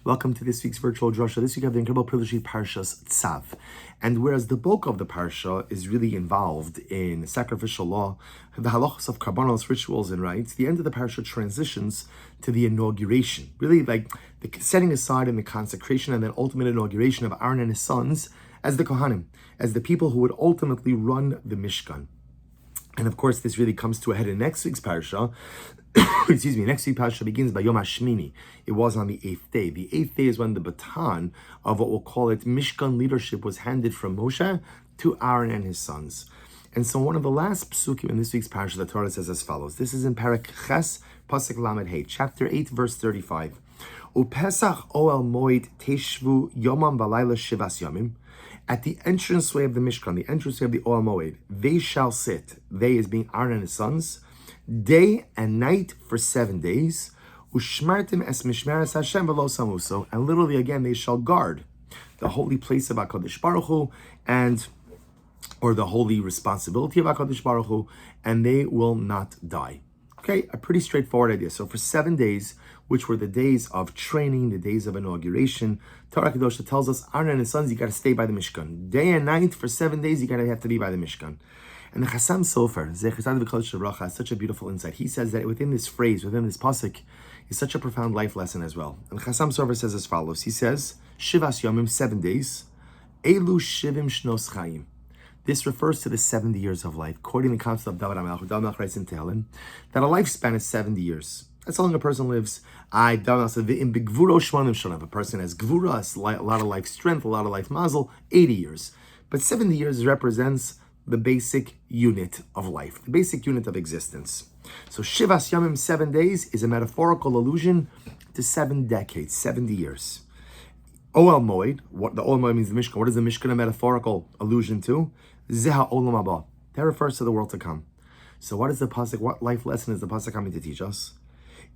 Welcome to this week's virtual Drasha. This week I have the incredible privilege to read Parshas Tzav. And whereas the bulk of the Parsha is really involved in sacrificial law, the halachos of karbanos, rituals and rites, the end of the Parsha transitions to the inauguration. Really like the setting aside and the consecration and then ultimate inauguration of Aaron and his sons as the Kohanim, as the people who would ultimately run the Mishkan. And of course, this really comes to a head in next week's Parsha. Excuse me, next week's Parsha begins by Yom HaShmini. It was on the 8th day. The 8th day is when the baton of what we'll call it Mishkan leadership was handed from Moshe to Aaron and his sons. And so one of the last psukim in this week's Parsha, the Torah says as follows. This is in Perek Ches, Pasuk Lamed Hey, chapter 8, verse 35. Upesach Oel Moed Teshvu Yomam Balayla Shivas Yomim. At the entranceway of the Mishkan, the entranceway of the Oel Moed, they shall sit, they as being Aaron and his sons, day and night for 7 days. Ushmartim es mishmeres Hashem v'lo samuso, and literally again they shall guard the holy place of HaKadosh Baruch Hu, or the holy responsibility of HaKadosh Baruch Hu, and they will not die. Okay, a pretty straightforward idea. So for 7 days, which were the days of training, the days of inauguration, Torah Kedosha tells us, Aaron and his sons, you got to stay by the Mishkan. Day and night for 7 days, you got to have to be by the Mishkan. And the Chassam Sofer, Zecher Tzaddik V'Kodesh Drasha, has such a beautiful insight. He says that within this phrase, within this pasuk, is such a profound life lesson as well. And Chassam Sofer says as follows. He says, Shivas Yomim, 7 days, Elu Shivim Shnos Chaim. This refers to the 70 years of life. Quoting the concept of David HaMelech, David HaMelech writes in Tehillim, that a lifespan is 70 years. That's how long a person lives. If a person has gvura, a lot of life strength, a lot of life mazel, 80 years. But 70 years represents the basic unit of life, the basic unit of existence. So Shivas Yamim, 7 days, is a metaphorical allusion to 7 decades, 70 years. Oel Moed, what the Oel Moed means the Mishkan. What is the Mishkan a metaphorical allusion to? Zeha Olam Haba. That refers to the world to come. So what is the pasuk? What life lesson is the pasuk coming to teach us?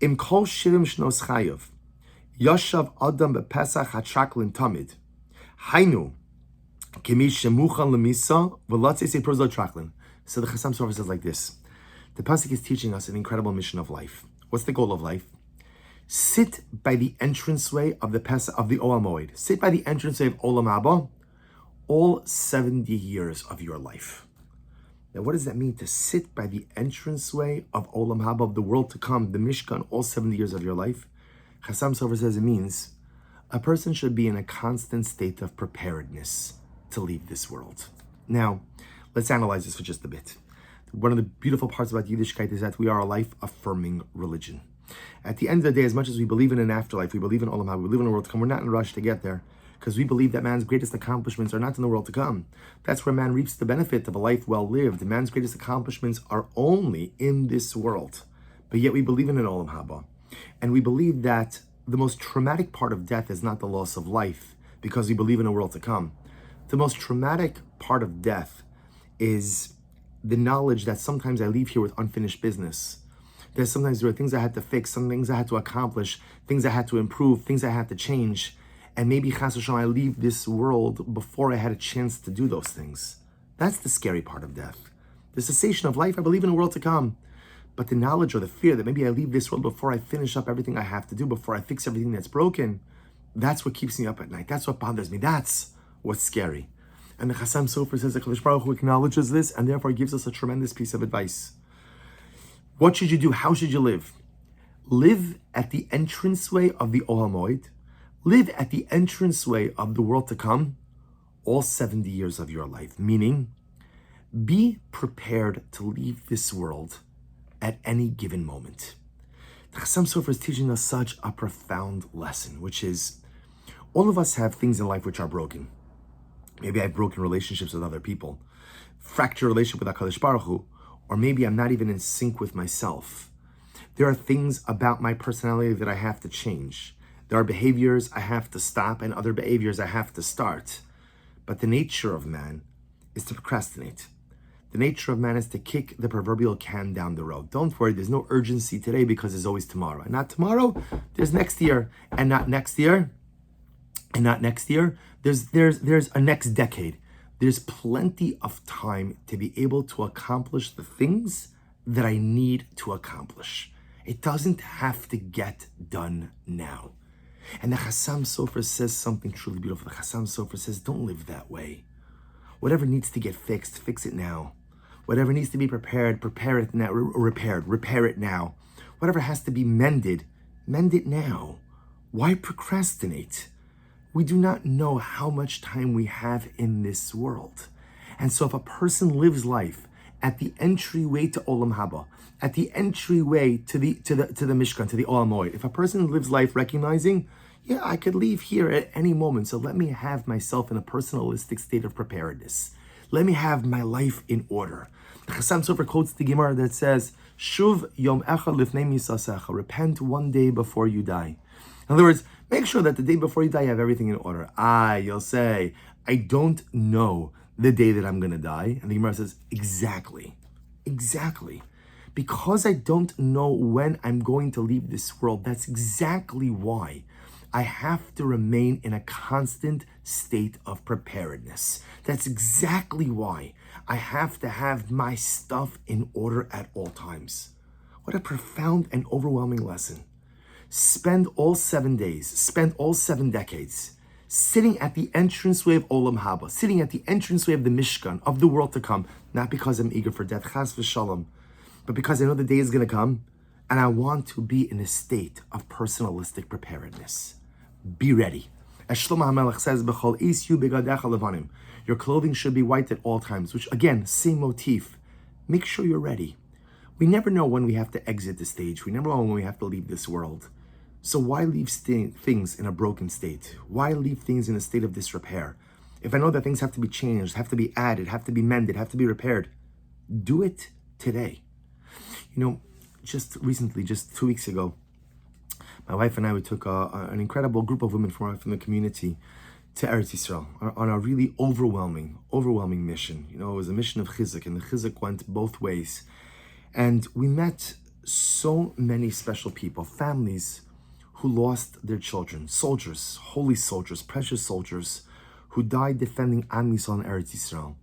Im kol shivim shnos chayav, yashav adam bepesach hatraklin tamid, hainu kimi shemuchan lemisa v'latzei seipros lo traklin. So the Chassam Sofer says like this. The pasuk is teaching us an incredible mission of life. What's the goal of life? Sit by the entranceway of the Pesach of the Oel Moed. Sit by the entranceway of Olam Haba all 70 years of your life. Now, what does that mean to sit by the entranceway of Olam Haba, of the world to come, the Mishkan, all 70 years of your life? Chassam Sofer says it means a person should be in a constant state of preparedness to leave this world. Now, let's analyze this for just a bit. One of the beautiful parts about Yiddishkeit is that we are a life-affirming religion. At the end of the day, as much as we believe in an afterlife, we believe in Olam Haba, we believe in a world to come, we're not in a rush to get there, because we believe that man's greatest accomplishments are not in the world to come. That's where man reaps the benefit of a life well lived. Man's greatest accomplishments are only in this world. But yet we believe in an Olam Haba. And we believe that the most traumatic part of death is not the loss of life, because we believe in a world to come. The most traumatic part of death is the knowledge that sometimes I leave here with unfinished business. There's sometimes there are things I had to fix, some things I had to accomplish, things I had to improve, things I had to change. And maybe Chas v'Shalom, I leave this world before I had a chance to do those things. That's the scary part of death. The cessation of life, I believe in a world to come. But the knowledge or the fear that maybe I leave this world before I finish up everything I have to do, before I fix everything that's broken, that's what keeps me up at night. That's what bothers me. That's what's scary. And the Chassam Sofer says that HaKadosh Baruch Hu acknowledges this and therefore gives us a tremendous piece of advice. What should you do? How should you live? Live at the entranceway of the Oel Moed. Live at the entranceway of the world to come all 70 years of your life. Meaning, be prepared to leave this world at any given moment. The Chassam Sofer is teaching us such a profound lesson, which is, all of us have things in life which are broken. Maybe I have broken relationships with other people, fractured relationship with HaKadosh Baruch Hu, or maybe I'm not even in sync with myself. There are things about my personality that I have to change. There are behaviors I have to stop and other behaviors I have to start. But the nature of man is to procrastinate. The nature of man is to kick the proverbial can down the road. Don't worry, there's no urgency today because there's always tomorrow. And not tomorrow, there's next year. And not next year. And not next year. There's a next decade. There's plenty of time to be able to accomplish the things that I need to accomplish. It doesn't have to get done now. And the Chassam Sofer says something truly beautiful. The Chassam Sofer says, don't live that way. Whatever needs to get fixed, fix it now. Whatever needs to be prepared, prepare it now. Repair it now. Whatever has to be mended, mend it now. Why procrastinate? We do not know how much time we have in this world. And so if a person lives life at the entryway to Olam Haba, at the entryway to the Mishkan, to the Olam Moed, if a person lives life recognizing, yeah, I could leave here at any moment, so let me have myself in a personalistic state of preparedness. Let me have my life in order. The Chassam Sofer quotes the Gemara that says, Shuv yom echad lifnei misasecha, repent one day before you die. In other words, make sure that the day before you die, you have everything in order. You'll say, I don't know the day that I'm going to die. And the Gemara says, exactly. Because I don't know when I'm going to leave this world, that's exactly why I have to remain in a constant state of preparedness. That's exactly why I have to have my stuff in order at all times. What a profound and overwhelming lesson. Spend all 7 decades sitting at the entranceway of Olam Haba, sitting at the entranceway of the Mishkan, of the world to come, not because I'm eager for death, chas v'shalom, but because I know the day is going to come, and I want to be in a state of personalistic preparedness. Be ready. As Shlomo HaMelech says, B'chol is yu begadecha levanim. Your clothing should be white at all times, which again, same motif. Make sure you're ready. We never know when we have to exit the stage. We never know when we have to leave this world. So why leave things in a broken state? Why leave things in a state of disrepair? If I know that things have to be changed, have to be added, have to be mended, have to be repaired, do it today. Just recently, just 2 weeks ago, my wife and I, we took an incredible group of women from the community to Eretz Yisrael on a really overwhelming mission. It was a mission of chizuk, and the chizuk went both ways. And we met so many special people, families who lost their children, soldiers, holy soldiers, precious soldiers, who died defending Am Yisrael and Eretz Yisrael.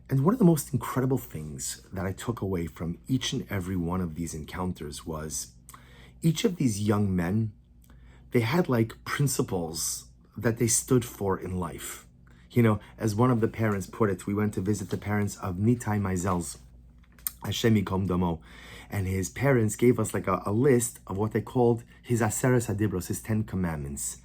And one of the most incredible things that I took away from each and every one of these encounters was each of these young men, they had like principles that they stood for in life. As one of the parents put it, we went to visit the parents of Nitai Meisel's, Hashem Yikom Damo, and his parents gave us like a list of what they called his Aseres Hadibros, his 10 Commandments.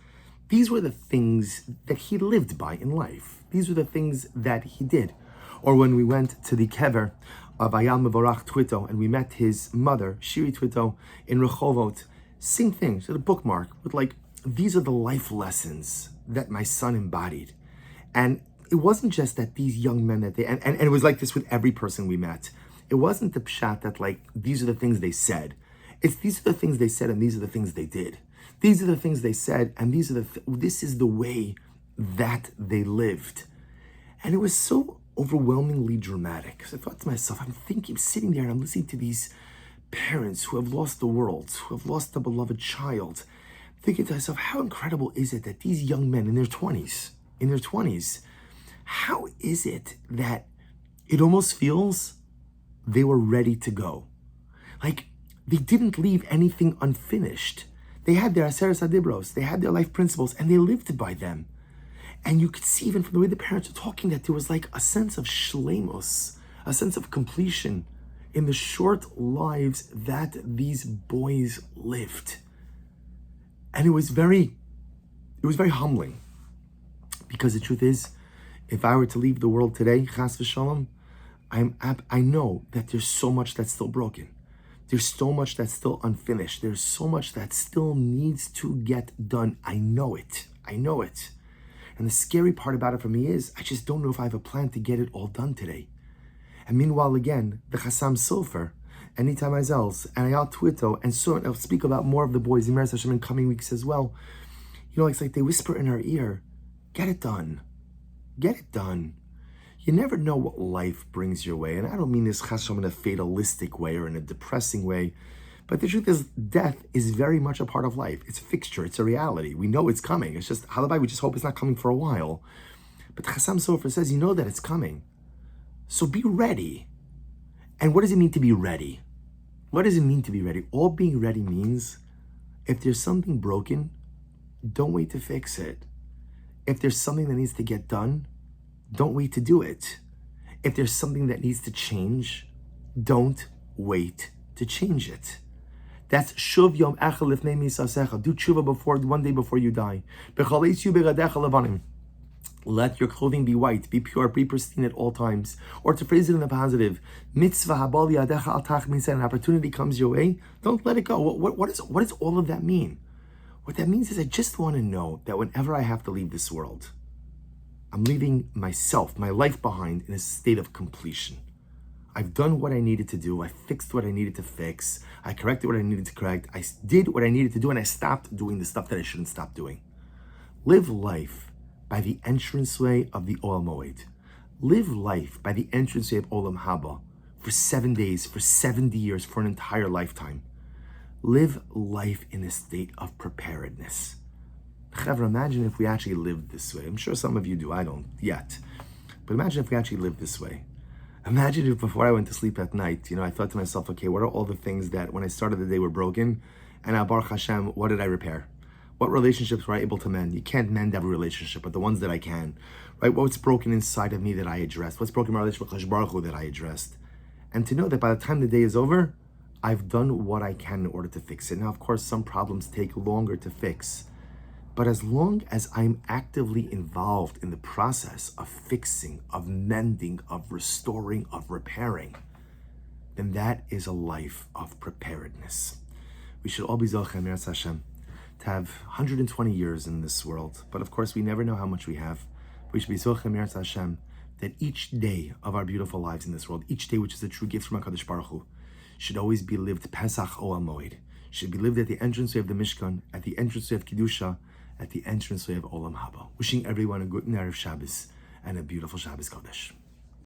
These were the things that he lived by in life. These were the things that he did. Or when we went to the kever of Ayal Mevorach Twito and we met his mother, Shiri Twito, in Rehovot, same thing. She had a bookmark with like, these are the life lessons that my son embodied. And it wasn't just that these young men and it was like this with every person we met. It wasn't the pshat that like, these are the things they said. It's these are the things they said and these are the things they did. These are the things they said and this is the way that they lived. And it was so overwhelmingly dramatic. So I thought to myself, I'm sitting there and I'm listening to these parents who have lost the world, who have lost a beloved child, thinking to myself, how incredible is it that these young men in their 20s, how is it that it almost feels they were ready to go? Like, they didn't leave anything unfinished. They had their Aseres Hadibros, they had their life principles, and they lived by them. And you could see even from the way the parents were talking that there was like a sense of shleimus, a sense of completion in the short lives that these boys lived. And it was very humbling. Because the truth is, if I were to leave the world today, chas v'shalom, I know that there's so much that's still broken. There's so much that's still unfinished. There's so much that still needs to get done. I know it. And the scary part about it for me is, I just don't know if I have a plan to get it all done today. And meanwhile, again, the Chassam Sofer, and Nitai Meisel's, and Ayal Twito, and so on, I'll speak about more of the boys in Meretz Hashem in coming weeks as well. It's like they whisper in our ear, get it done. You never know what life brings your way. And I don't mean this chasam in a fatalistic way or in a depressing way. But the truth is, death is very much a part of life. It's a fixture. It's a reality. We know it's coming. It's just, halabai, we just hope it's not coming for a while. But the Chassam Sofer says, you know that it's coming. So be ready. And what does it mean to be ready? All being ready means, if there's something broken, don't wait to fix it. If there's something that needs to get done, don't wait to do it. If there's something that needs to change, don't wait to change it. That's shuv yom echad lifnei misasecha. Do tshuva one day before you die. B'chaleitzu begadecha levanim. Let your clothing be white, be pure, be pristine at all times. Or to phrase it in the positive, mitzvah habali adecha al tach min, an opportunity comes your way, don't let it go. What does all of that mean? What that means is I just want to know that whenever I have to leave this world, I'm leaving myself, my life behind in a state of completion. I've done what I needed to do. I fixed what I needed to fix. I corrected what I needed to correct. I did what I needed to do, and I stopped doing the stuff that I shouldn't stop doing. Live life by the entranceway of the Olam Moed. Live life by the entranceway of Olam Haba for 7 days, for 70 years, for an entire lifetime. Live life in a state of preparedness. Chevra, imagine if we actually lived this way. I'm sure some of you do, I don't yet. But imagine if we actually lived this way. Imagine if before I went to sleep at night, I thought to myself, okay, what are all the things that when I started the day were broken? And Baruch Hashem, what did I repair? What relationships were I able to mend? You can't mend every relationship, but the ones that I can, right? What's broken inside of me that I addressed? What's broken in my relationship with Baruch Hu that I addressed? And to know that by the time the day is over, I've done what I can in order to fix it. Now, of course, some problems take longer to fix, but as long as I'm actively involved in the process of fixing, of mending, of restoring, of repairing, then that is a life of preparedness. We should all be Zocheh Meretz Hashem to have 120 years in this world. But of course, we never know how much we have. We should be Zocheh Meretz Hashem that each day of our beautiful lives in this world, each day which is a true gift from HaKadosh Baruch Hu, should always be lived Pesach Olam Moed. Should be lived at the entranceway of the Mishkan, at the entranceway of Kedusha, at the entranceway of Olam Haba. Wishing everyone a good Erev Shabbos and a beautiful Shabbos Kodesh.